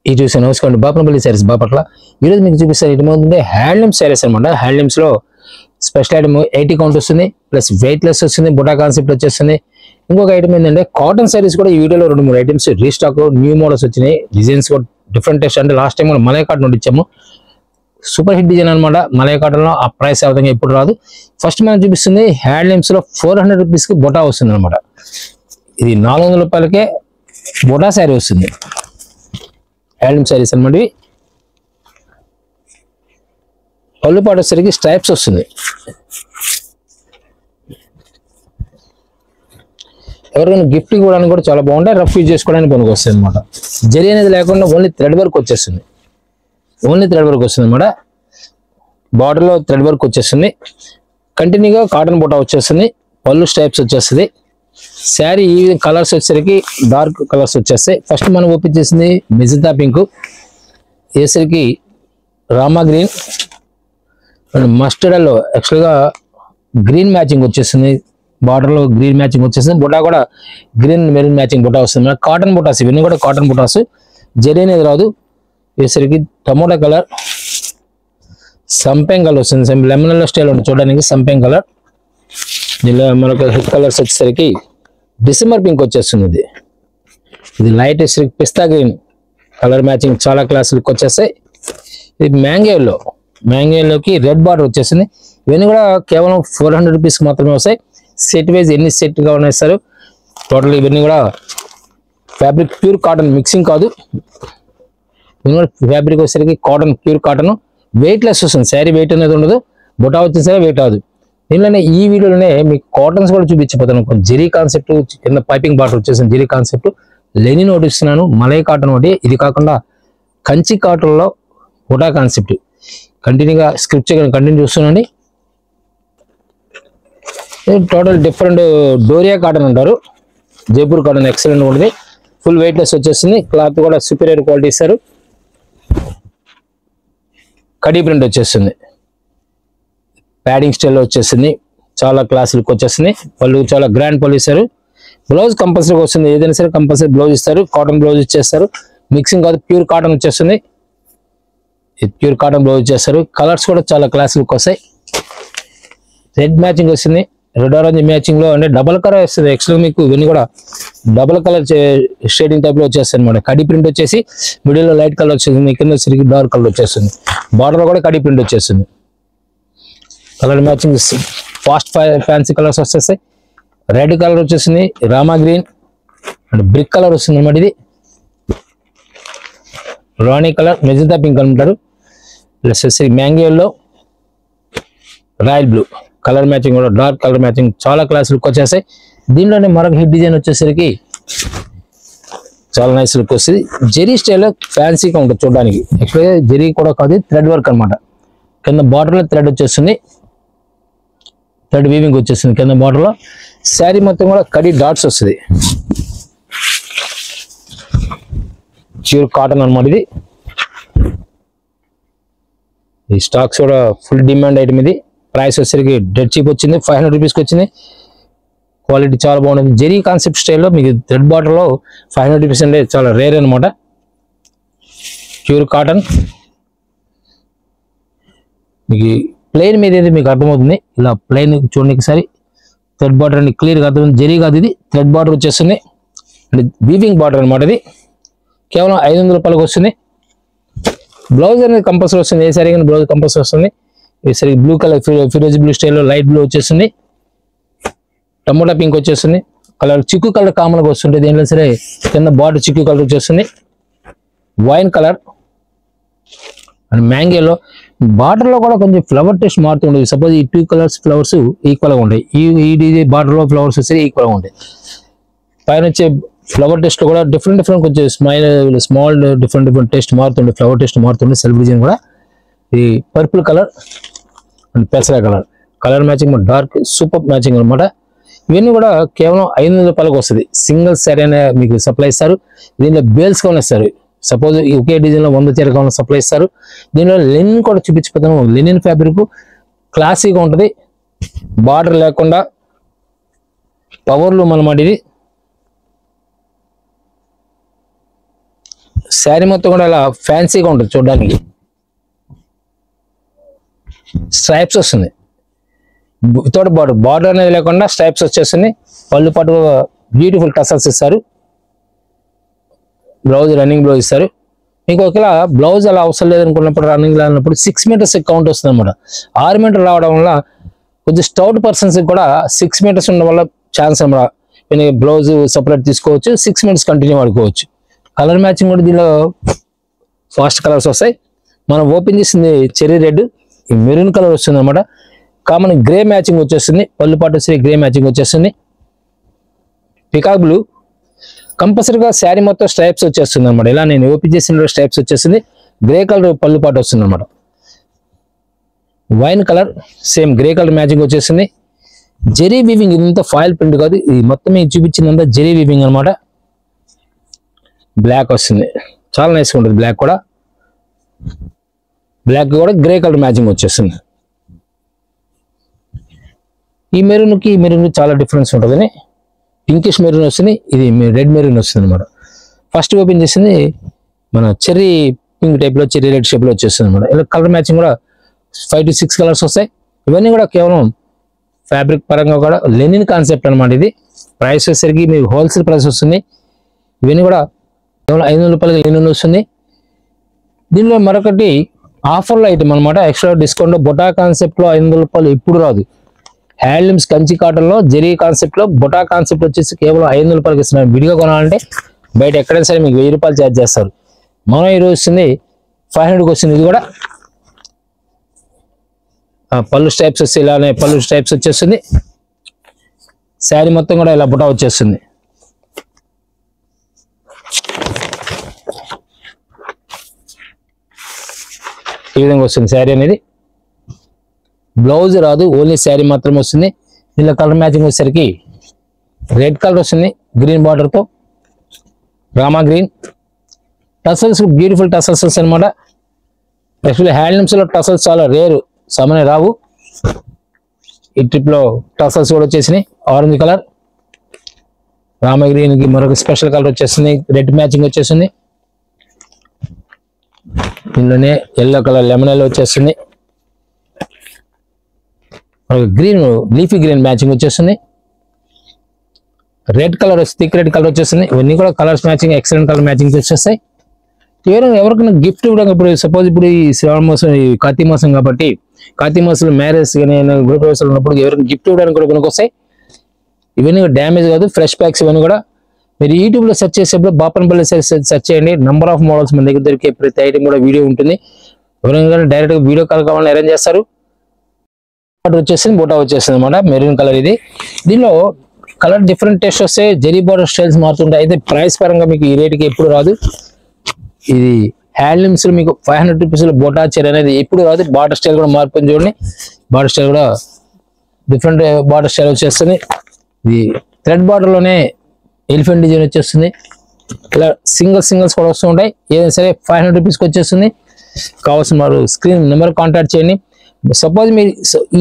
ఈ చూసి నమస్కారం బాపనపల్లి శారీస్ బాపట్ల. ఈరోజు మీకు చూపిస్తాను ఇటు హ్యాండ్లూమ్ శారీస్ అనమాట. హ్యాండ్లూమ్స్ లో స్పెషల్ ఐటమ్ 80 కౌంట్ వస్తుంది, ప్లస్ వెయిట్ లెస్ వస్తుంది, బుటా కాన్సెప్ట్ వచ్చేస్తుంది. ఇంకొక ఐటమ్ ఏంటంటే కాటన్ శారీస్ కూడా ఈ వీడియోలో 2-3 ఐటమ్స్ రీస్టాక్ న్యూ మోడల్స్ వచ్చినాయి. డిజైన్స్ కూడా డిఫరెంట్ టెస్ట్. అంటే లాస్ట్ టైం కూడా మలై కాటన్ ఇచ్చాము, సూపర్ హిట్ డిజైన్ అనమాట. మలై కాటన్ లో ఆ ప్రైస్ ఆ విధంగా ఇప్పుడు రాదు. ఫస్ట్ మనం చూపిస్తుంది హ్యాండ్లూమ్స్ లో 400 రూపీస్ కి బుటా వస్తుంది అనమాట. ఇది 400 రూపాయలకే బుటా శారీ వస్తుంది. హ్యాండ్లూమ్ శారీస్ అనమాట. పళ్ళు పాటు వచ్చేసరికి స్ట్రైప్స్ వస్తుంది. ఎవరికైనా గిఫ్ట్ ఇవ్వడానికి కూడా చాలా బాగుంటాయి, రఫ్ యూజ్ చేసుకోవడానికి పనికి వస్తుంది అనమాట. జరీ అనేది లేకుండా ఓన్లీ థ్రెడ్ వర్క్ వచ్చేస్తుంది. ఓన్లీ థ్రెడ్ వర్క్ వస్తుంది అనమాట. బార్డర్లో థ్రెడ్ వర్క్ వచ్చేస్తుంది. కంటిన్యూగా కాటన్ బుటా వచ్చేస్తుంది. పళ్ళు స్ట్రైప్స్ వచ్చేస్తుంది. శారీ ఈ కలర్స్ వచ్చేసరికి డార్క్ కలర్స్ వచ్చేస్తాయి. ఫస్ట్ మనం ఓపెన్ చేసింది మెజంతా పింక్, వేసరికి రామా గ్రీన్ అండ్ మస్టర్డ్ లో యాక్చువల్గా గ్రీన్ మ్యాచింగ్ వచ్చేస్తుంది. బార్డర్ లో గ్రీన్ మ్యాచింగ్ వచ్చేస్తుంది. బుటా కూడా గ్రీన్ మెరూన్ మ్యాచింగ్ బుటా వస్తుంది. కాటన్ బుటాస్ ఇవన్నీ కూడా కాటన్ బుటాస్, జరీ అనేది రాదు. వేసరికి టమోటా కలర్, సంపెంగ్ కలర్ వస్తుంది. లెమన్ స్టైల్ ఉంటుంది చూడడానికి సంపెంగ్ కలర్. దీనిలో మనకు హెడ్ కలర్స్ వచ్చేసరికి డిసెంబర్ పింక్ వచ్చేస్తుంది. ఇది లైట్ వచ్చేసరికి పిస్తా గ్రీన్ కలర్ మ్యాచింగ్ చాలా క్లాస్ లుక్ వచ్చేస్తాయి. ఇది మ్యాంగోలోకి రెడ్ బార్డర్ వచ్చేసింది. ఇవన్నీ కూడా కేవలం 400 రూపీస్ మాత్రమే వస్తాయి. సెట్ వైజ్ ఎన్ని సెట్ గా ఉన్నాయి టోటల్. ఇవన్నీ కూడా ఫ్యాబ్రిక్ ప్యూర్ కాటన్, మిక్సింగ్ కాదు. ఫ్యాబ్రిక్ వచ్చేసరికి cotton, pure cotton, weight less వస్తుంది. శారీ వెయిట్ అనేది ఉండదు. బుటా వచ్చేసరికి వెయిట్ అవ్వదు. దీనిలోనే ఈ వీడియోలోనే మీకు కాటన్స్ కూడా చూపించిపోతాను. జరీ కాన్సెప్ట్ కింద పైపింగ్ బార్డర్ వచ్చేసింది. జరీ కాన్సెప్ట్ లెనిన్ ఒకటి ఇస్తున్నాను, మలై కాటన్ ఒకటి. ఇది కాకుండా కంచి కాటన్ లో బుటా కాన్సెప్ట్ కంటిన్యూగా స్క్రిప్ట్ కంటిన్యూ చూస్తున్నాండి. టోటల్ డిఫరెంట్ డోరియా కాటన్ అంటారు. జైపూర్ కాటన్ ఎక్సలెంట్ ఉంటుంది. ఫుల్ వెయిట్ లెస్ వచ్చేసింది. క్లాత్ కూడా సుపీరియర్ క్వాలిటీ ఇస్తారు. కడీ ప్రింట్ వచ్చేస్తుంది. ప్యాడింగ్ స్టైల్లో వచ్చేసింది. చాలా క్లాస్ లుక్ వచ్చేస్తుంది. పళ్ళు చాలా గ్రాండ్ పళ్ళు ఇస్తారు. బ్లౌజ్ కంపల్సరీ వస్తుంది. ఏదైనా సరే కంపల్సరీ బ్లౌజ్ ఇస్తారు. కాటన్ బ్లౌజ్ ఇచ్చేస్తారు. మిక్సింగ్ కాదు, ప్యూర్ కాటన్ వచ్చేస్తుంది. ప్యూర్ కాటన్ బ్లౌజ్ ఇచ్చేస్తారు. కలర్స్ కూడా చాలా క్లాస్ లుక్ వస్తాయి. రెడ్ మ్యాచింగ్ వస్తుంది. రెడ్ ఆరెంజ్ మ్యాచింగ్ లో అంటే డబల్ కలర్ వస్తుంది. యాక్చువల్గా మీకు ఇవన్నీ కూడా డబల్ కలర్ షేడింగ్ టైప్ లో వచ్చేస్తుంది అనమాట. కడీ ప్రింట్ వచ్చేసి మిడిల్ లో లైట్ కలర్ వచ్చేస్తుంది, కింద వచ్చేసరికి డార్క్ కలర్ వచ్చేస్తుంది. బార్డర్ లో కూడా కడీ ప్రింట్ వచ్చేస్తుంది. Colour matching fast fancy colours వచ్చేస్తాయి. రెడ్ కలర్ వచ్చేసింది, Rama green and brick colour వస్తుంది అనమాట. ఇది రాణి కలర్, మెజంతా పింక్ అంటారు. ప్లస్ వచ్చేసి మ్యాంగోలో రాయల్ బ్లూ కలర్ మ్యాచింగ్ కూడా డార్క్ కలర్ మ్యాచింగ్ చాలా క్లాస్ లుక్ వచ్చేస్తాయి. దీనిలోనే మరొక హిట్ డిజైన్ వచ్చేసరికి చాలా నైస్ లుక్ వస్తుంది. జెరీ స్టైల్లో ఫ్యాన్సీగా ఉంటుంది చూడడానికి. యాక్చువల్గా జెరీ కూడా కాదు, థ్రెడ్ వర్క్ అనమాట. కింద బార్డర్ లో థ్రెడ్ వచ్చేస్తుంది. థ్రెడ్ వీవింగ్ వచ్చేస్తుంది కింద బార్డర్ లో. శారీ మొత్తం కూడా కడీ డాట్స్ వస్తుంది. ప్యూర్ కాటన్ అనమాట. ఇది ఈ స్టాక్స్ కూడా ఫుల్ డిమాండ్ ఐటమ్. ఇది ప్రైస్ వచ్చేసరికి డెడ్ చీప్ వచ్చింది. 500 రూపీస్కి వచ్చింది. క్వాలిటీ చాలా బాగుంది. జెరీ కాన్సెప్ట్ స్టైల్లో మీకు థ్రెడ్ బార్డర్ లో 500 రూపీస్ అంటే చాలా రేర్ అనమాట. Pure cotton. మీకు ప్లెయిన్ మీద ఏది మీకు అర్థమవుతుంది. ఇలా ప్లెయిన్ చూడండి ఒకసారి. థ్రెడ్ బార్డర్ అని క్లియర్గా అర్థమవుతుంది. జరీ కాదు, ఇది థ్రెడ్ బార్డర్ వచ్చేస్తుంది. అంటే వీవింగ్ బార్డర్ అనమాట. ఇది కేవలం 500 రూపాయలకు వస్తుంది. బ్లౌజ్ అనేది కంపల్సరీ వస్తుంది. ఏ సారీ కానీ బ్లౌజ్ కంపల్సరీ వస్తుంది. ఈ సరి బ్లూ కలర్, ఫిరోజీ బ్లూ స్టైల్లో లైట్ బ్లూ వచ్చేస్తుంది. టమోటా పింక్ వచ్చేస్తుంది. కలర్ చిక్కు కలర్ కామన్గా వస్తుంటే దేంట్లో సరే కింద బార్డర్ చిక్కు కలర్ వచ్చేస్తుంది. వైన్ కలర్ అండ్ మ్యాంగోలో బార్డర్ లో కూడా కొంచెం ఫ్లవర్ టెస్ట్ మారుతుండదు. సపోజ్ ఈ 2 కలర్స్ ఫ్లవర్స్ ఈక్వల్ గా ఉంటాయి. ఈ బార్డర్ లో ఫ్లవర్స్ వచ్చి ఈక్వల్ గా ఉంటాయి. పైన వచ్చే ఫ్లవర్ టెస్ట్ లో కూడా డిఫరెంట్ కొంచెం స్మాల్ డిఫరెంట్ టెస్ట్ మారుతుండే. ఫ్లవర్ టెస్ట్ మారుతుండే. సెల్ఫ్ డిజైన్ కూడా ఈ పర్పుల్ కలర్ అండ్ పెసరా colour matching dark super matching అనమాట. ఇవన్నీ కూడా కేవలం 500 రూపాయలకు వస్తుంది. సింగిల్ శారీ అనే మీకు సప్లై ఇస్తారు. దీనిలో బేల్స్ కావాలి ఇస్తారు. సపోజ్ ఒకే డిజైన్ లో 100 చీర కావాలని సప్లై ఇస్తారు. దీనిలో లెనిన్ కూడా చూపించిపోతాను. లెనిన్ ఫ్యాబ్రిక్ క్లాసీగా ఉంటుంది. బార్డర్ లేకుండా పవర్ లూమ్ అనమాట. ఇది శారీ మొత్తం కూడా ఇలా ఫ్యాన్సీగా ఉంటుంది చూడడానికి. స్ట్రైప్స్ వస్తుంది వితౌట్ బార్డర్ అనేది లేకుండా స్ట్రైప్స్ వచ్చేస్తుంది. పళ్ళు పాటు బ్యూటిఫుల్ టసల్స్ ఇస్తారు. బ్లౌజ్ రన్నింగ్ బ్లౌజ్ ఇస్తారు. మీకు ఒకవేళ బ్లౌజ్ అలా అవసరం లేదనుకున్నప్పుడు రన్నింగ్ అన్నప్పుడు 6 మీటర్స్ కౌంట్ వస్తుంది అనమాట. 6 మీటర్ రావడం వల్ల కొద్దిగా స్టౌట్ పర్సన్స్ కూడా 6 మీటర్స్ ఉండడం వల్ల ఛాన్స్ అనమాట. బ్లౌజ్ సపరేట్ తీసుకోవచ్చు, 6 మీటర్స్ కంటిన్యూ వాడుకోవచ్చు. కలర్ మ్యాచింగ్ కూడా దీనిలో ఫాస్ట్ కలర్స్ వస్తాయి. మనం ఓపెన్ చేసింది చెర్రీ రెడ్, ఈ మెరూన్ కలర్ వస్తుంది అనమాట. కామన్ గ్రే మ్యాచింగ్ వచ్చేస్తుంది. పళ్ళు పాటు వచ్చి గ్రే మ్యాచింగ్ వచ్చేస్తుంది. పికాక్ బ్లూ కంపల్సరీగా శారీ మొత్తం స్ట్రైప్స్ వచ్చేస్తుంది అనమాట. ఇలా నేను ఓపెన్ చేసిన స్ట్రైప్స్ వచ్చేస్తుంది. గ్రే కలర్ పళ్ళు పాటు వస్తుంది అనమాట. Wine colour same grey colour matching వచ్చేస్తుంది. జెరీ వీవింగ్, ఇదంతా ఫాయిల్ ప్రింట్ కాదు, ఇది మొత్తం మీకు చూపించిందంతా జెరీ వీవింగ్ అనమాట. బ్లాక్ వస్తుంది, చాలా నైస్గా ఉంటుంది. బ్లాక్ కూడా గ్రే కలర్ మ్యాచింగ్ వచ్చేస్తుంది. ఈ మెరూన్కి ఈ మెరూన్ చాలా డిఫరెన్స్ ఉంటుంది. పింకిష్ మెరూన్ వస్తుంది, ఇది రెడ్ మెరూన్ వస్తుంది అనమాట. ఫస్ట్ ఓపెన్ చేసింది మన చెర్రీ పింక్ టైప్లో చెర్రీ రెడ్ షేప్లో వచ్చేస్తుంది అనమాట. ఇలా కలర్ మ్యాచింగ్ కూడా 5 to 6 కలర్స్ వస్తాయి. ఇవన్నీ కూడా కేవలం ఫ్యాబ్రిక్ పరంగా కూడా లెనిన్ కాన్సెప్ట్ అనమాట. ఇది ప్రైస్ వచ్చేసరికి మీకు హోల్సేల్ ప్రైస్ వస్తుంది. ఇవన్నీ కూడా కేవలం 500 రూపాయలకి లెనిన్ వస్తుంది. దీనిలో మరొకటి ఆఫర్లో ఐటమ్ అనమాట. ఎక్స్ట్రా డిస్కౌంట్ బొటా కాన్సెప్ట్లో 500 రూపాయలు ఇప్పుడు రాదు. హ్యాండ్లూమ్స్ కంచి కాటన్లో జెరీ కాన్సెప్ట్లో బొటా కాన్సెప్ట్ వచ్చేసి కేవలం 500 రూపాయలకి ఇస్తున్నారు. విడిగా కొనాలంటే బయట ఎక్కడైనా సరే మీకు 1000 రూపాయలు ఛార్జ్ చేస్తారు. మనం ఈరోజు వస్తుంది 500కి వస్తుంది. ఇది కూడా పళ్ళు స్టైప్స్ వస్తే ఇలానే పళ్ళు స్టైప్స్ వచ్చేస్తుంది. శారీ మొత్తం కూడా ఇలా బుటా వచ్చేస్తుంది. ఈ విధంగా వస్తుంది శారీ అనేది. బ్లౌజ్ రాదు, ఓన్లీ శారీ మాత్రమే వస్తుంది. దీనిలో కలర్ మ్యాచింగ్ వచ్చేసరికి రెడ్ కలర్ వస్తుంది గ్రీన్ బార్డర్తో, Rama green. Tassels beautiful tassels వస్తాయి అనమాట. యాక్చువల్లీ హ్యాండ్లూమ్స్లో టసల్స్ చాలా రేరు, సామాన్య రావు. ఈ ట్రిప్లో టసల్స్ కూడా వచ్చేసినాయి. ఆరెంజ్ కలర్, రామా గ్రీన్కి మరొక స్పెషల్ కలర్ వచ్చేస్తుంది. రెడ్ మ్యాచింగ్ వచ్చేస్తుంది. దీనిలోనే ఎల్లో కలర్ లెమన్ ఎల్లో వచ్చేస్తుంది. గ్రీన్ లీఫీ గ్రీన్ మ్యాచింగ్ వచ్చేస్తుంది. Red colour thick red colour వచ్చేస్తుంది. ఇవన్నీ కూడా colours matching excellent colour matching వచ్చేస్తాయి. ఎవరికైనా గిఫ్ట్ ఇవ్వడం, ఇప్పుడు సపోజ్ ఇప్పుడు ఈ శ్రావణ మాసం, ఈ కార్తీక మాసం కాబట్టి కార్తీక మాసంలో మ్యారేజ్ కానీ గృహ ప్రవేశాలు ఉన్నప్పుడు ఎవరికి గిఫ్ట్ ఇవ్వడానికి కూడా కొనుక్కొస్తాయి. ఇవన్నీ డ్యామేజ్ కాదు, ఫ్రెష్ ప్యాక్స్. ఇవన్నీ కూడా మీరు యూట్యూబ్లో సెర్చ్ చేసేప్పుడు బాపనపల్లి సెర్చ్ చేయండి. నెంబర్ ఆఫ్ మోడల్స్ మన దగ్గర దొరికే ప్రతి ఐటమ్ కూడా వీడియో ఉంటుంది. ఎవరైనా డైరెక్ట్గా వీడియో కాల్ కావాలని అరేంజ్ చేస్తారు. బార్డర్ వచ్చేసింది, బోటా వచ్చేసింది అనమాట. మెరూన్ కలర్ ఇది. దీనిలో కలర్ డిఫరెంట్ టేస్ట్ వస్తే జెరీ బార్డర్ స్టైల్స్ మారుతుంటాయి. అయితే ప్రైస్ పరంగా మీకు ఈ రేటుకి ఎప్పుడు రాదు. ఇది హ్యాండ్లూమ్స్ మీకు 500 రూపీస్ బోటా చీర అనేది ఎప్పుడు రాదు. బార్డర్ స్టైల్ కూడా మార్పుని చూడండి. బార్డర్ స్టైల్ కూడా డిఫరెంట్ బార్డర్ స్టైల్ వచ్చేస్తుంది. ఇది థ్రెడ్ బార్డర్లోనే ఎలిఫెంట్ డిజైన్ వచ్చేస్తుంది. ఇలా సింగిల్స్ కూడా వస్తూ ఉంటాయి. ఏదైనా సరే 500 రూపీస్కి వచ్చేస్తుంది. కావాల్సిన వారు స్క్రీన్ నెంబర్ కాంటాక్ట్ చేయండి. సపోజ్ మీరు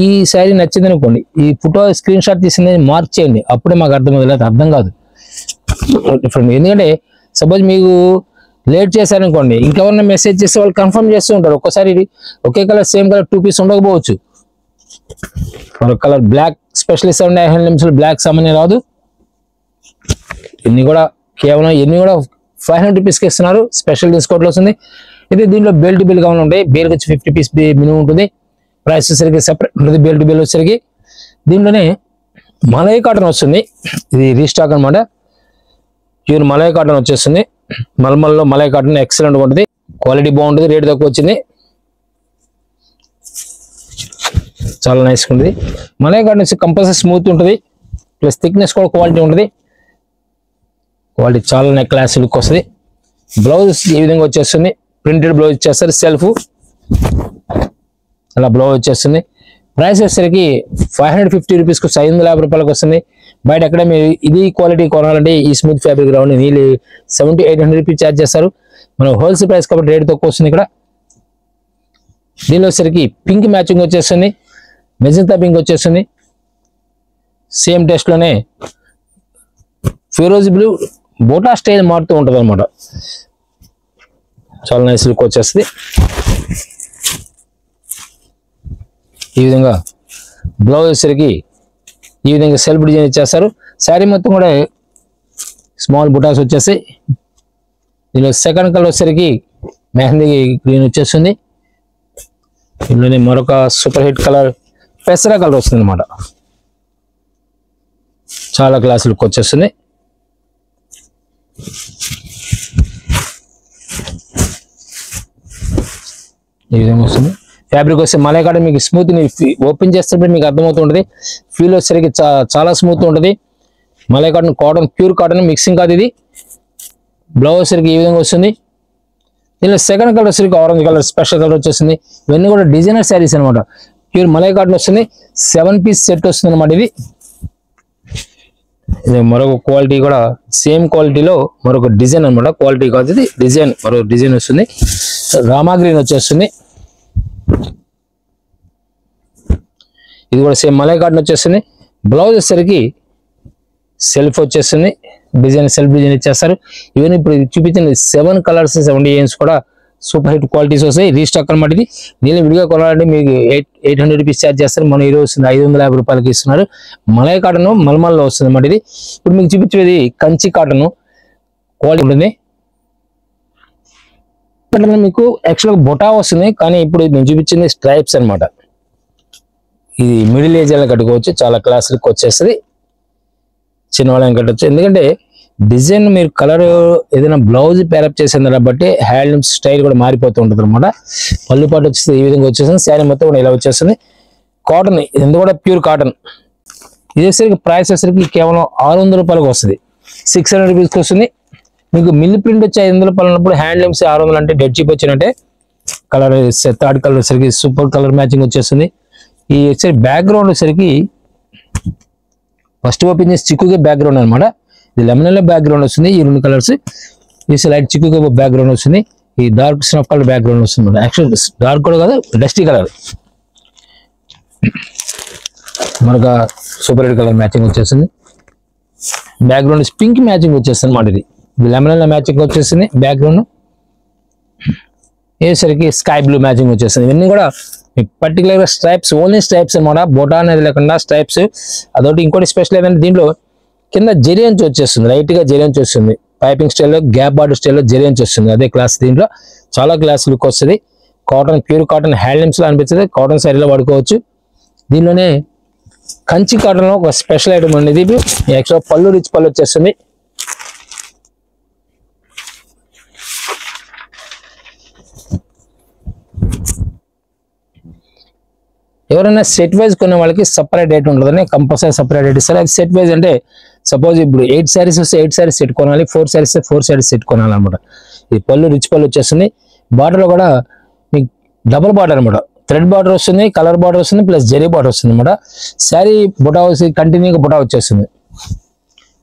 ఈ శారీ నచ్చింది అనుకోండి, ఈ ఫోటో స్క్రీన్ షాట్ తీసింది మార్క్ చేయండి. అప్పుడే మాకు అర్థమవుతుంది, లేదా అర్థం కాదు. డిఫరెంట్. ఎందుకంటే సపోజ్ మీకు లేట్ చేశారనుకోండి, ఇంకెవరైనా మెసేజ్ చేస్తే వాళ్ళు కన్ఫర్మ్ చేస్తూ ఉంటారు. ఒక్కసారి ఒకే కలర్ సేమ్ కలర్ 2 పీస్ ఉండకపోవచ్చు. మరొక కలర్ బ్లాక్ స్పెషలిస్ట్ ఉండే హ్యాండ్లూమ్స్ బ్లాక్ సామాన్య రాదు. ఇన్ని కూడా కేవలం 500 రూపీస్కి ఇస్తున్నారు. స్పెషల్ డిస్కౌంట్లో వస్తుంది. ఇది దీంట్లో బెల్ట్ బిల్ కావాలి ఉంటాయి. బేల్కి వచ్చి 50 పీస్ మినిమం ఉంటుంది. ప్రైస్ వచ్చేసరికి సెపరేట్ ఉంటుంది. బెల్ట్ బిల్ వచ్చేసరికి దీంట్లోనే మలై కాటన్ వస్తుంది. ఇది రీస్టాక్ అనమాట. ప్యూర్ మలై కాటన్ వచ్చేస్తుంది. మల్మల్లో మలై కాటన్ ఎక్సలెంట్ ఉంటుంది. క్వాలిటీ బాగుంటుంది. రేట్ తక్కువ వచ్చింది. చాలా నైస్గా ఉంటుంది. మలై కాటన్ వచ్చి కంపల్సరీ స్మూత్ ఉంటుంది. ప్లస్ థిక్నెస్ కూడా క్వాలిటీ ఉంటుంది. క్వాలిటీ చాలా క్లాస్ లుక్ వస్తుంది. బ్లౌజ్ ఈ విధంగా వచ్చేస్తుంది. ప్రింటెడ్ బ్లౌజ్ ఇచ్చేస్తారు. సెల్ఫ్ అలా బ్లౌజ్ వచ్చేస్తుంది. ప్రైస్ వచ్చేసరికి 550 రూపీస్కి 550 రూపాయలకు వస్తుంది. బయట ఎక్కడ మీరు ఇది క్వాలిటీ కొనాలంటే ఈ స్మూత్ ఫ్యాబ్రిక్ రావండి వీళ్ళు 700-800 రూపీస్ ఛార్జ్ చేస్తారు. మనం హోల్సేల్ ప్రైస్ కాబట్టి రేట్ తక్కువ వస్తుంది. ఇక్కడ దీనిలో వచ్చేసరికి పింక్ మ్యాచింగ్ వచ్చేస్తుంది. మెజంతా పింక్ వచ్చేస్తుంది. సేమ్ టెస్ట్లోనే ఫిరోజ్ బ్లూ బోటా స్టైల్ మారుతూ ఉంటుంది అనమాట. చాలా నైస్ లుక్ వచ్చేస్తుంది. ఈ విధంగా బ్లౌజ్ వచ్చేసరికి ఈ విధంగా సెల్ఫ్ డిజైన్ ఇచ్చేస్తారు. శారీ మొత్తం కూడా స్మాల్ బుటాస్ వచ్చేసి దీనిలో సెకండ్ కలర్ వచ్చేసరికి మెహందీ గ్రీన్ వచ్చేస్తుంది. ఇందులోనే మరొక సూపర్ హిట్ కలర్ పెసరా కలర్ వస్తుంది అనమాట. చాలా క్లాస్ లుక్ వచ్చేస్తుంది. ఈ విధంగా వస్తుంది. ఫ్యాబ్రిక్ వస్తే మలై కాటన్ మీకు స్మూత్, ఓపెన్ చేస్తుంటే మీకు అర్థమవుతుంటుంది. ఫీల్ వచ్చేసరికి చాలా స్మూత్ ఉంటుంది. Malai cotton, cotton, pure cotton mixing కాదు ఇది. బ్లౌజ్ వచ్చేసరికి ఈ విధంగా వస్తుంది. దీనిలో సెకండ్ కలర్ వచ్చేసరికి ఆరెంజ్ కలర్ స్పెషల్ కలర్ వచ్చేసింది. ఇవన్నీ కూడా డిజైనర్ శారీస్ అనమాట. ప్యూర్ మలై కాటన్ వస్తుంది. 7 పీస్ సెట్ వస్తుంది అనమాట. ఇది మరొక క్వాలిటీ కూడా సేమ్ క్వాలిటీలో మరొక డిజైన్ అనమాట. క్వాలిటీ కాదు ఇది, డిజైన్ మరొక డిజైన్ వస్తుంది. రామా గ్రీన్ వచ్చేస్తుంది. ఇది కూడా సేమ్ మలై కాటన్ వచ్చేస్తుంది. బ్లౌజ్ వచ్చేసరికి సెల్ఫ్ వచ్చేస్తుంది. డిజైన్ సెల్ఫ్ డిజైన్ ఇచ్చేస్తారు. ఈవెన్ ఇప్పుడు చూపించిన 7 కలర్స్ 70 డిజైన్స్ కూడా సూపర్ హిట్ క్వాలిటీస్ వస్తాయి. రీస్టాక్ అనమాట ఇది. దీన్ని విడిగా కొనాలంటే మీకు 800 రూపీస్ ఛార్జ్ చేస్తారు. మనం ఈరోజు వస్తుంది 550 రూపాయలకి ఇస్తున్నారు. మలై కాటన్ మల్మల్లో వస్తుంది అన్నమాట ఇది. ఇప్పుడు మీకు చూపించేది కంచి కాటన్ క్వాలిటీ ఉంటుంది. మీకు యాక్చువల్గా బొటా వస్తుంది, కానీ ఇప్పుడు నేను చూపించింది స్ట్రైప్స్ అనమాట. ఇది మిడిల్ ఏజ్ అలా కట్టుకోవచ్చు. చాలా క్లాస్ లుక్ వచ్చేస్తుంది. చిన్నవాళ్ళని కట్టవచ్చు. ఎందుకంటే డిజైన్ మీరు కలర్ ఏదైనా బ్లౌజ్ పేరప్ చేసిన బట్టి హ్యాండ్లూమ్ స్టైల్ కూడా మారిపోతూ ఉంటుంది అనమాట. పళ్ళు పాటు వచ్చేసి ఈ విధంగా వచ్చేసింది. శారీ మొత్తం కూడా ఇలా వచ్చేస్తుంది. కాటన్ ఇది కూడా ప్యూర్ కాటన్. ఇది వచ్చేసరికి ప్రైస్ వచ్చేసరికి కేవలం 600 రూపాయలకు వస్తుంది. 600 రూపీస్కి వస్తుంది. మీకు మిల్ ప్రింట్ వచ్చి 500 రూపాయలు ఉన్నప్పుడు హ్యాండ్లూమ్స్ 600 అంటే డెడ్ చీప్ వచ్చినట్టే. కలర్ థర్డ్ కలర్ వచ్చేసరికి సూపర్ కలర్ మ్యాచింగ్ వచ్చేస్తుంది. ఈ వచ్చేసరికి బ్యాక్గ్రౌండ్ వచ్చేసరికి ఫస్ట్ ఓపెన్ చేసి చిక్కుగా బ్యాక్గ్రౌండ్ అనమాట. ఇది లెమన్ బ్యాక్గ్రౌండ్ వస్తుంది. ఈ 2 కలర్స్ ఈ లైట్ చిక్కుగా బ్యాక్గ్రౌండ్ వస్తుంది. ఈ డార్క్ స్నఫ్ కలర్ బ్యాక్గ్రౌండ్ వస్తుంది. యాక్చువల్ డార్క్ కూడా కాదు, డస్టీ కలర్. మనకు సూపర్ రెడ్ కలర్ మ్యాచింగ్ వచ్చేసింది. బ్యాక్గ్రౌండ్ పింక్ మ్యాచింగ్ వచ్చేస్తుంది అనమాట. ఇది లెమన్ మ్యాచింగ్ వచ్చేసింది. బ్యాక్గ్రౌండ్ ఏసరికి స్కై బ్లూ మ్యాచింగ్ వచ్చేస్తుంది. ఇవన్నీ కూడా పర్టికులర్ గా స్ట్రైప్స్, ఓన్లీ స్ట్రైప్స్ అనమాట. బోటా అనేది లేకుండా స్ట్రైప్స్. అదొకటి. ఇంకోటి స్పెషల్ ఏంటంటే దీంట్లో కింద జెరీ అంచు వచ్చేస్తుంది. లైట్ గా జెరీ అంచు వస్తుంది. పైపింగ్ స్టైల్లో, గ్యాప్ బార్డర్ స్టైల్లో జెరీ అంచు వస్తుంది. అదే క్లాస్. దీంట్లో చాలా క్లాస్ లుక్ వస్తుంది. కాటన్, ప్యూర్ కాటన్ హ్యాండ్లూమ్స్ లో అనిపిస్తుంది. కాటన్ శారీలో వాడుకోవచ్చు. దీనిలోనే కంచి కాటన్ లో ఒక స్పెషల్ ఐటమ్ అనేది. యాక్చువల్ పళ్ళు రిచ్ పళ్ళు వచ్చేస్తుంది. ఎవరైనా సెట్ వైజ్ కొనే వాళ్ళకి సపరేట్ రేట్ ఉంటుందని కంపల్సరీ సపరేట్ రేట్ ఇస్తారు. అది సెట్ వైజ్ అంటే సపోజ్ ఇప్పుడు 8 శారీస్ వస్తే 8 శారీస్ సెట్ కొనాలి, 4 శారీస్ 4 శారీస్ సెట్ కొనాలి అనమాట. ఈ పళ్ళు రిచ్ పళ్ళు వచ్చేస్తుంది. బార్డర్ కూడా మీకు డబుల్ బార్డర్ అనమాట. థ్రెడ్ బార్డర్ వస్తుంది, కలర్ బార్డర్ వస్తుంది, ప్లస్ జరీ బార్డర్ వస్తుంది అనమాట. శారీ బుటా వచ్చి కంటిన్యూగా బుటా వచ్చేస్తుంది.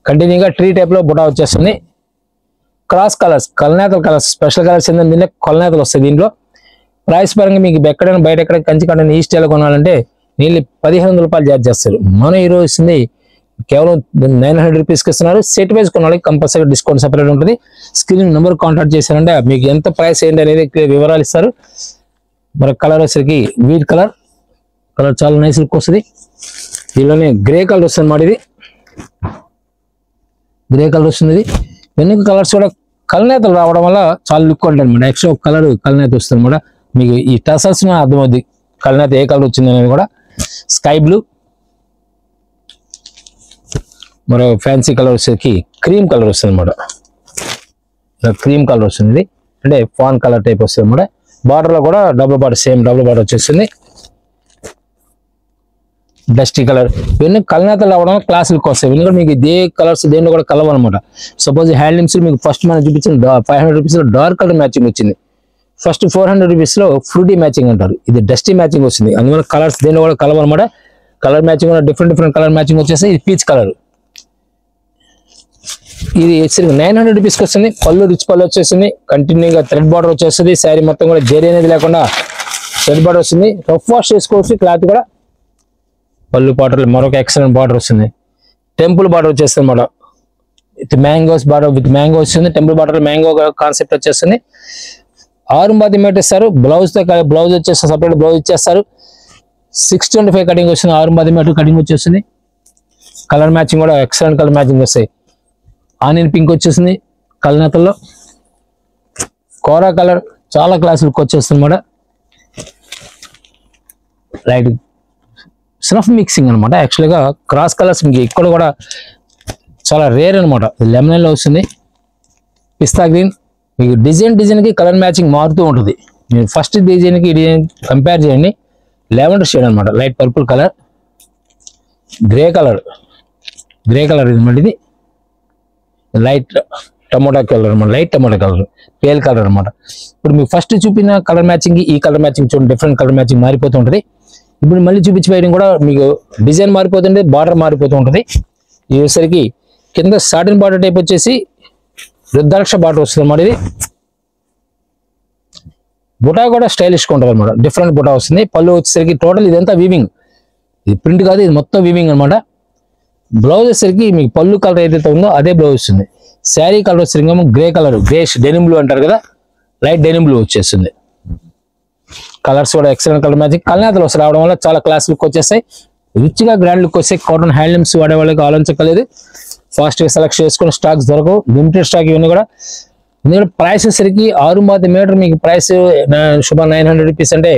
కంటిన్యూగా ట్రీ టైప్ లో బుటా వచ్చేస్తుంది. క్రాస్ కలర్స్, కలనేతల కలర్స్, స్పెషల్ కలర్స్ ఏంటంటే దీనిలో కలనేతలు వస్తాయి. దీంట్లో ప్రైస్ పరంగా మీకు ఎక్కడైనా బయట ఎక్కడ కంచి కాటన్ ఈ స్టైల్ కొనాలంటే నీళ్ళు 1500 రూపాయలు ఛార్జ్ చేస్తారు. మనం ఈరోజు ఇస్తుంది కేవలం 900 రూపీస్కి ఇస్తున్నారు. సెట్ వైజ్ కొనాలి, కంపల్సరీ డిస్కౌంట్ సపరేట్ ఉంటుంది. స్క్రీన్ నెంబర్ కాంటాక్ట్ చేశారంటే మీకు ఎంత ప్రైస్ ఏంటి అనేది వివరాలు ఇస్తారు. మరి కలర్ వచ్చేసరికి వీట్ కలర్ చాలా నైస్ లుక్ వస్తుంది. దీనిలోనే గ్రే కలర్ వస్తుంది అన్నమాట. ఇది గ్రే కలర్ వస్తుంది. వెనుక కలర్స్ కూడా కలనేతలు రావడం వల్ల చాలా లుక్ ఉంటుంది అనమాట. యాక్చువల్ కలర్ కలనేత వస్తుంది అనమాట. మీకు ఈ టసల్స్ అర్థమవుద్ది కలనేత ఏ కలర్ వచ్చింది అనేది కూడా. స్కై బ్లూ, మరో ఫ్యాన్సీ కలర్ వచ్చేసరికి క్రీమ్ కలర్ వస్తుంది అనమాట. క్రీమ్ కలర్ వస్తుంది. అంటే ఫాన్ కలర్ టైప్ వస్తుంది అనమాట. బార్డర్ లో కూడా double border, same double border వచ్చేస్తుంది. Dusty colour. ఇవన్నీ కలనేతలు రావడం క్లాస్ లుక్ వస్తాయి. ఇవన్నీ కూడా మీకు ఇదే కలర్స్ దేంట్లో కూడా కలవ అనమాట. సపోజ్ హ్యాండ్లూమ్స్ మీకు ఫస్ట్ మనం చూపించిన 500 రూపీస్ లో డార్క్ కలర్ మ్యాచింగ్ వచ్చింది. ఫస్ట్ 400 రూపీస్ లో ఫ్రూటీ మ్యాచింగ్ అంటారు. ఇది డస్టీ మ్యాచింగ్ వస్తుంది. అందువల్ల కలర్స్ దేంట్లో కూడా కలవ అనమాట. కలర్ మ్యాచింగ్ కూడా డిఫరెంట్ కలర్ మ్యాచింగ్ వచ్చేసి ఇది పీచ్ కలర్. ఇది 900 రూపీస్కి వస్తుంది. పళ్ళు రిచ్ పళ్ళు వచ్చేసింది. కంటిన్యూగా థ్రెడ్ బార్డర్ వచ్చేస్తుంది. శారీ మొత్తం కూడా జరీ అనేది లేకుండా థ్రెడ్ బార్డర్ వస్తుంది. రఫ్ వాష్ చేసుకోవచ్చు. క్లాత్ కూడా పళ్ళు బార్డర్ మరొక ఎక్సలెంట్ బార్డర్ వస్తుంది. టెంపుల్ బార్డర్ వచ్చేస్తుంది అన్నమాట. With mangoes border, with mango వస్తుంది. టెంపుల్ బార్డర్ మ్యాంగో కాన్సెప్ట్ వచ్చేస్తుంది. 6 మీటర్ ఇస్తారు. బ్లౌజ్ వచ్చేసి సపరేట్ బ్లౌజ్ ఇచ్చేస్తారు. 625 కటింగ్ వస్తుంది. 6 మీటర్ కటింగ్ వచ్చేస్తుంది. కలర్ మ్యాచింగ్ కూడా ఎక్సలెంట్ కలర్ మ్యాచింగ్ వస్తాయి. ఆనియన్ పింక్ వచ్చేసింది కలనేతల్లో. కోరా కలర్ చాలా క్లాస్ లుక్ వచ్చేస్తుంది అన్నమాట. రైట్ స్నఫ్ మిక్సింగ్ అనమాట. యాక్చువల్గా క్రాస్ కలర్స్ మీకు ఇక్కడ కూడా చాలా రేర్ అనమాట. లెమనెల్లో వస్తుంది. పిస్తా గ్రీన్ మీకు డిజైన్కి కలర్ మ్యాచింగ్ మారుతూ ఉంటుంది. మీరు ఫస్ట్ డిజైన్కి డిజైన్ కంపేర్ చేయండి. లెవెండర్ షేడ్ అనమాట. Light purple colour. Grey colour ఇది లైట్ టమోటా కలర్ అనమాట. Light tomato colour, pale colour అనమాట. ఇప్పుడు మీకు ఫస్ట్ చూపిన కలర్ మ్యాచింగ్ ఈ కలర్ మ్యాచింగ్ చూడండి, డిఫరెంట్ కలర్ మ్యాచింగ్ మారిపోతూ ఉంటుంది. ఇప్పుడు మళ్ళీ చూపించడం కూడా మీకు డిజైన్ మారిపోతుంది, బార్డర్ మారిపోతూ ఉంటుంది. ఇసరికి కింద సాటిన్ బార్డర్ టైప్ వచ్చేసి రుద్రాక్ష బార్డర్ వస్తుంది అన్నమాట. ఇది బుటా కూడా స్టైలిష్గా ఉంటుంది అనమాట. డిఫరెంట్ బుటా వస్తుంది. పళ్ళు వచ్చేసరికి టోటల్ ఇదంతా వీవింగ్, ఇది ప్రింట్ కాదు, ఇది మొత్తం వీవింగ్ అనమాట. బ్లౌజ్ వచ్చేసరికి మీకు పళ్ళు కలర్ ఏదైతే ఉందో అదే బ్లౌజ్ వస్తుంది. శారీ కలర్ వచ్చేసరికి grey colour, greyish denim blue అంటారు కదా, లైట్ డెనిమ్ బ్లూ వచ్చేస్తుంది. కలర్స్ కూడా ఎక్సలెంట్ కలర్ మ్యాచింగ్. కలనేతలు వస్తాయి రావడం వల్ల చాలా క్లాస్ లుక్ వచ్చేస్తాయి. రిచ్గా గ్రాండ్ లుక్ వస్తాయి. కాటన్ హ్యాండ్లూమ్స్ వాడే వాళ్ళకి ఆలోచించలేదు. ఫాస్ట్గా సెలెక్ట్ చేసుకుని స్టాక్స్ దొరకవు, లిమిటెడ్ స్టాక్ ఇవన్నీ కూడా. ఎందుకంటే ప్రైస్ వచ్చేసరికి 6 మీటర్ మీకు ప్రైస్ సుమారు 900 రూపీస్ అంటే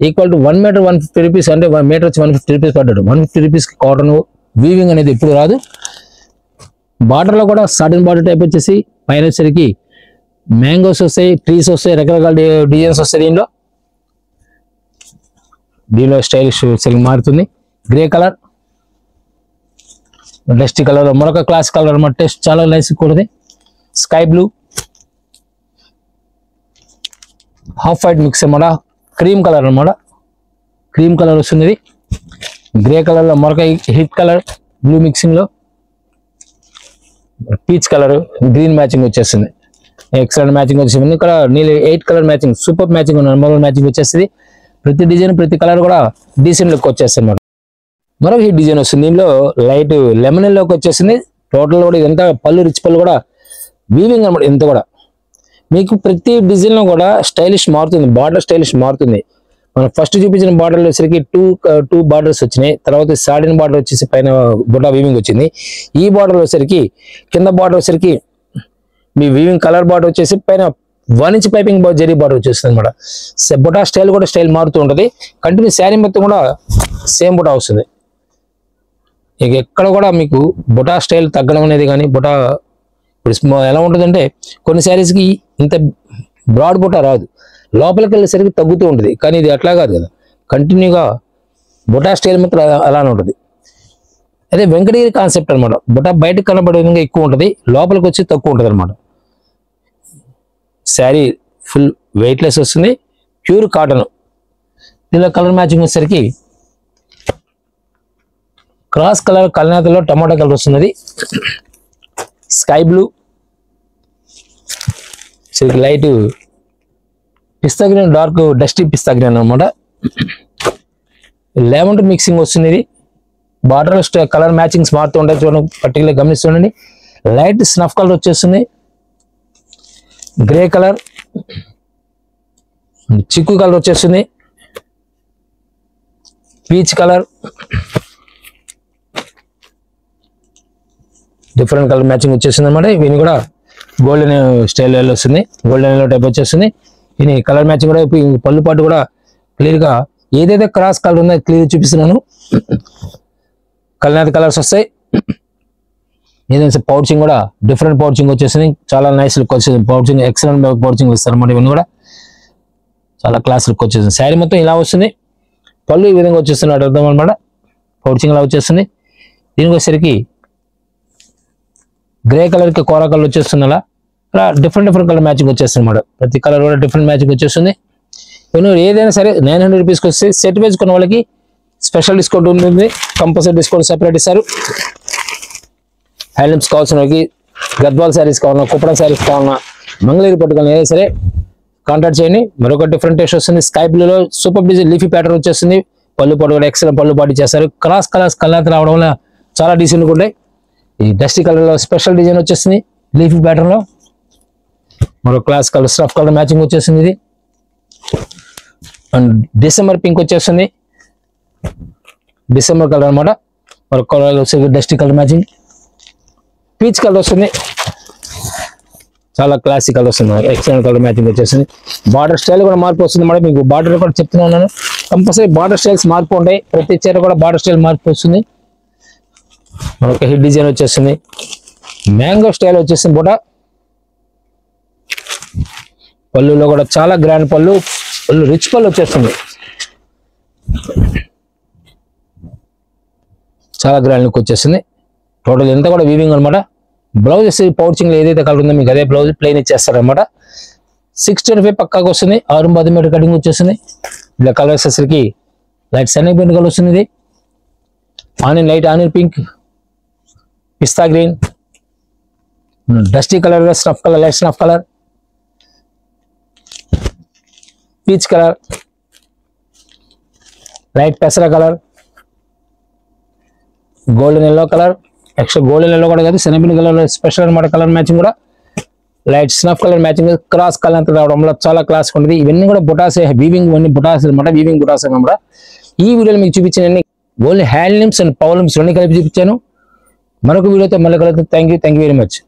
ఈక్వల్ టు 1 మీటర్ 150 రూపీస్. అంటే 1 మీటర్ వచ్చి 150 రూపీస్ పడ్డాడు. 150 రూపీస్కి కాటన్ వీవింగ్ అనేది ఎప్పుడు రాదు. బార్డర్లో కూడా సాటిన్ బార్డర్ టైప్ వచ్చేసి పైన వచ్చేసరికి మ్యాంగోస్ వస్తాయి, ట్రీస్ వస్తాయి, రకరకాల డిజైన్స్ వస్తాయి. దీనిలో స్టైలిష్ సెలింగ్ మారుతుంది. గ్రే కలర్, డస్టీ కలర్, మరొక క్లాస్ కలర్ అన్నమాట. టెస్ట్ చాలా నైస్ కూడా. Sky blue, half white mix అన్నమాట. క్రీమ్ కలర్ అన్నమాట. క్రీమ్ కలర్ వస్తుంది. గ్రే కలర్లో మరొక హిట్ కలర్, బ్లూ మిక్సింగ్లో పీచ్ కలర్, గ్రీన్ మ్యాచింగ్ వచ్చేస్తుంది. ఎక్సలెంట్ మ్యాచింగ్ వచ్చేసింది. ఇక్కడ నీళ్ళు 8 colour matching, super matching, number matching వచ్చేస్తుంది. ప్రతి డిజైన్ ప్రతి కలర్ కూడా డీసెంట్ లుక్ వచ్చేస్తుంది అన్నమాట. మరొక ఈ డిజైన్ వస్తుంది. దీనిలో లైట్ లెమన్ లోకి వచ్చేసింది. టోటల్ కూడా ఇదంతా పళ్ళు, రిచ్ పళ్ళు కూడా వీవింగ్ అనమాట. ఇంత కూడా మీకు ప్రతి డిజైన్ లో కూడా స్టైలిష్ మారుతుంది, బార్డర్ స్టైలిష్ మారుతుంది. మనం ఫస్ట్ చూపించిన బార్డర్ వచ్చేసరికి టూ బార్డర్స్ వచ్చినాయి. తర్వాత సాడిన్ బార్డర్ వచ్చేసి పైన బుటా వీవింగ్ వచ్చింది. ఈ బార్డర్ వచ్చేసరికి కింద బార్డర్ వచ్చేసరికి మీ వీవింగ్ కలర్ బార్డర్ వచ్చేసి పైన 1 ఇంచ్ పైపింగ్ జరీ బార్డర్ వచ్చేస్తుంది అనమాట. బుటా స్టైల్ కూడా స్టైల్ మారుతూ ఉంటుంది. కంటిన్యూ శారీ మొత్తం కూడా సేమ్ బుటా వస్తుంది. ఇక ఎక్కడ కూడా మీకు బుటా స్టైల్ తగ్గడం అనేది కానీ, బుటా ఇప్పుడు ఎలా ఉంటుందంటే కొన్ని శారీస్కి ఇంత బ్రాడ్ బుటా రాదు, లోపలికి వెళ్ళేసరికి తగ్గుతూ ఉంటుంది. కానీ ఇది అట్లా కాదు కదా, కంటిన్యూగా బుటా స్టైల్ మాత్రం అలానే ఉంటుంది. అదే వెంకటగిరి కాన్సెప్ట్ అనమాట. బుటా బయటకు కనబడే విధంగా ఎక్కువ ఉంటుంది, లోపలికి వచ్చి తక్కువ ఉంటుంది అనమాట. శారీ ఫుల్ వెయిట్లెస్ వస్తుంది, ప్యూర్ కాటన్. దీనిలో కలర్ మ్యాచింగ్ వచ్చేసరికి క్రాస్ కలర్ కలనేతలో టమాటా కలర్ వస్తున్నది. స్కై బ్లూ, లైట్ పిస్తా గ్రీన్, డార్క్ డస్టీ పిస్తా గ్రీన్ అనమాట. లెమన్ మిక్సింగ్ వస్తుంది. ఇది బార్డర్ కలర్ మ్యాచింగ్స్ మారుతూ ఉంటాయి. చూడండి, పర్టికులర్ గమనిస్తుండండి. లైట్ స్నఫ్ కలర్ వచ్చేస్తుంది. గ్రే కలర్, చిక్కు కలర్ వచ్చేస్తుంది. Peach colour, different colour matching వచ్చేసింది అనమాట. ఇవి కూడా గోల్డెన్ స్టైల్ వస్తుంది, గోల్డెన్ టైప్ వచ్చేస్తుంది. ఇది కలర్ మ్యాచింగ్ కూడా పళ్ళు పాటు కూడా క్లియర్గా ఏదైతే క్రాస్ కలర్ ఉందో క్లియర్ చూపిస్తున్నాను. కలర్ కలర్స్ వస్తాయి. ఏదైనా పౌచింగ్ కూడా డిఫరెంట్ పౌచింగ్ వచ్చేసింది. చాలా నైస్ లుక్ వచ్చేసింది. పౌచింగ్ ఎక్సలెంట్ పౌచింగ్ ఇస్తారు అన్నమాట. ఇవన్నీ కూడా చాలా క్లాస్ లుక్ వచ్చేసింది. శారీ మొత్తం ఇలా వస్తుంది. పళ్ళు ఈ విధంగా వచ్చేస్తున్నాడు అర్థం అనమాట. పౌచింగ్ ఇలా వచ్చేస్తుంది. దీనికి వచ్చేసరికి గ్రే కలర్కి కోరా కలర్ వచ్చేస్తుంది. అలా డిఫరెంట్ కలర్ మ్యాచింగ్ వచ్చేస్తుంది అన్నమాట. ప్రతి కలర్ కూడా డిఫరెంట్ మ్యాచింగ్ వచ్చేస్తుంది. ఏదైనా సరే 900 రూపీస్కి వస్తే సెట్ వైజ్ కొన్న వాళ్ళకి స్పెషల్ డిస్కౌంట్ ఉంటుంది. కంపల్సరీ డిస్కౌంట్ సెపరేట్ ఇస్తారు. హ్యాండ్లూమ్స్ కావాల్సిన వాళ్ళకి, గద్వాల్ శారీస్ కావాలన్నా, కుప్పడం శారీస్ కావాలన్నా, మంగళగిరి పట్టుకోవాలి, ఏదైనా సరే కాంటాక్ట్ చేయండి. మరొక డిఫరెంట్ టేస్ట్ వస్తుంది. స్కై బ్లూలో సూపర్ డిజైన్ లీఫీ ప్యాటర్న్ వచ్చేస్తుంది. పళ్ళు పాటు కూడా ఎక్సలెంట్ పళ్ళు పాటు చేస్తారు. క్రాస్ కలర్స్ కలర్ రావడం వల్ల చాలా డీసెంట్గా ఉంటాయి. ఈ డస్టీ కలర్లో స్పెషల్ డిజైన్ వచ్చేస్తుంది లీఫీ ప్యాటర్న్లో. మరో class colour stuff colour matching వచ్చేసింది. ఇది అండ్ డిసెంబర్ పింక్ వచ్చేస్తుంది, డిసెంబర్ కలర్ అనమాట. మరి కలర్ వచ్చేసి dusty colour matching, peach colour వస్తుంది, చాలా క్లాసిక్ కలర్ వస్తుంది, ఎక్సలెంట్ కలర్ మ్యాచింగ్ వచ్చేసింది. బార్డర్ స్టైల్ కూడా మార్పు వస్తుంది మేడం, మీకు బార్డర్ కూడా చెప్తూనే ఉన్నాను, కంపల్సరీ బార్డర్ స్టైల్స్ మార్పు ఉంటాయి, ప్రతి చీర కూడా బార్డర్ స్టైల్ మార్పు వస్తుంది. మనకి హిట్ డిజైన్ వచ్చేస్తుంది, మ్యాంగో స్టైల్ వచ్చేసింది కూడా. పళ్ళులో కూడా చాలా గ్రాండ్ పళ్ళు రిచ్ పళ్ళు వచ్చేస్తుంది, చాలా గ్రాండ్ లుక్ వచ్చేస్తుంది. టోటల్ ఎంత కూడా వీవింగ్ అనమాట. బ్లౌజ్ వచ్చేసి పౌచింగ్ ఏదైతే కలర్ ఉందో మీకు అదే బ్లౌజ్ ప్లెయిన్ ఇచ్చేస్తారనమాట. 625 పక్కాగా వస్తుంది, 6 మీటర్ కటింగ్ వచ్చేస్తుంది. ఇలా కలర్ వచ్చేసరికి లైట్ సన్నీ పింక్ కలర్ వస్తుంది, ఇది ఆనియన్ లైట్ ఆనియన్ పింక్, పిస్తా green, dusty colour, snuff colour, light snuff colour, peach colour, light పెసర colour, golden yellow colour, extra golden yellow కూడా కాదు శనగపిండి కలర్ స్పెషల్ అనమాట. కలర్ మ్యాచింగ్ కూడా light snuff colour matching, cross colour అంతా రావడంలో చాలా క్లాస్ ఉంటుంది. ఇవన్నీ కూడా బుటాసే, వీవింగ్ ఇవన్నీ బుటాస్ అనమాట, వీవింగ్ బుటాస్ అనమాట. ఈ వీడియోలో మీకు చూపించిన ఓన్లీ హ్యాండ్లూమ్స్ అండ్ పవర్లూమ్స్ రెండు కలిపి చూపించాను. మరొక వీడియోతో మళ్ళీ కలుగుతాం. Thank you very much.